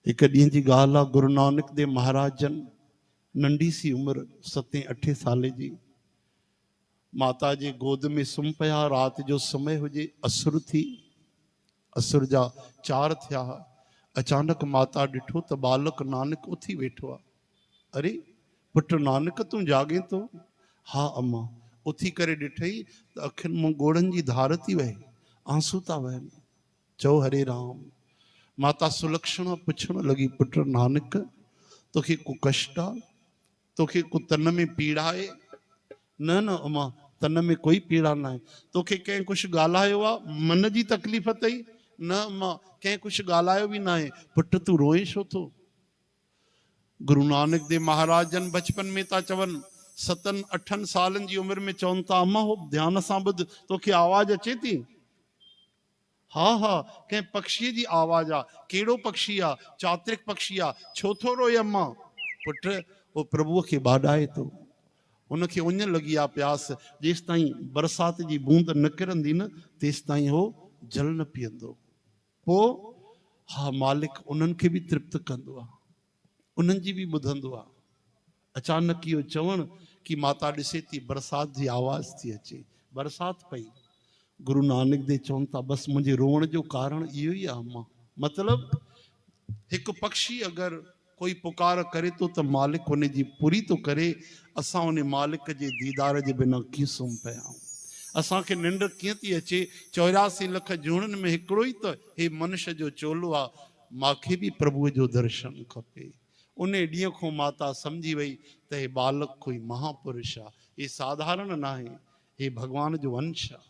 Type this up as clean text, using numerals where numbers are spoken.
एक ॾींहं जी ॻाल्हि आहे, गुरु नानक देव महाराज जन नंढी सी उम्र 7-8 साल जी, माता जे गोद में सुम पिया। रात जो समय हुजे, असुर थी, असुर जा 4 थिया। अचानक माता ॾिठो त बालक नानक उथी वेठो आहे। अरे पुट नानक तूं जागे तो? हाँ अम्मा। उथी करे ॾिठई त अखियुनि मां ॻोड़नि जी धार थी वहे, आंसू था वहनि। चओ हरे राम। माता सुलक्षणा पुछण लगी, पुट नानक तोखे को कष्ट आहे? तोखे को तन में पीड़ा है? न न अम्मा, तन में कोई पीड़ा ना है। तोखे कंहिं कुछ ॻाल्हायो आहे? मन जी तकलीफ़ अथई? न अम्मा, कंहिं कुछ ॻाल्हायो भी ना है। पुट तू रोए छो थो? गुरु नानक देव महाराज जन बचपन में था चवन, 7-8 सालन जी उम्र में चवन था, अम्मा हो ध्यान सां ॿुध, तोखे आवाज अचे थी? हाँ हाँ, कंहिं पक्षी जी आवाज आ। केड़ो पक्षी आ? चात्रिक पक्षी आ। छो थो रोए अम्मा? पुट वो प्रभु के बाडाए तो, उनखे उन लगी आ प्यास। जेस ताईं बरसात जी बूंद न किरंदी न, तेस ताईं हो जल न पीअंदो। पो हा मालिक उन्हनि खे भी तृप्त कंदो आ, उन्हनि जी भी ॿुधंदो आ। अचानक इहो चवण कि माता ॾिसे थी बरसात जी आवाज थी अचे, बरसात पई। गुरु नानक देव चवन था, बस मुझे रोवण जो कारण इहो ही आहे अम्मा। मतलब एक पक्षी अगर कोई पुकार करे तो त मालिक उन जी पूरी तो करे। असां उन मालिक जे दीदार जे बिना कीअं सुम पिया आहियूं? असां खे निंड कीअं थी अचे? 84 लख जूणनि में हिकिड़ो ही त हे मनुष्य जो चोलो आ, मांखे भी प्रभु जो दर्शन खपे। उन ॾींहं खां माता समझी वई त हे बालक कोई महापुरुष आ, हे साधारण ना है, हे भगवान जो अंश आ।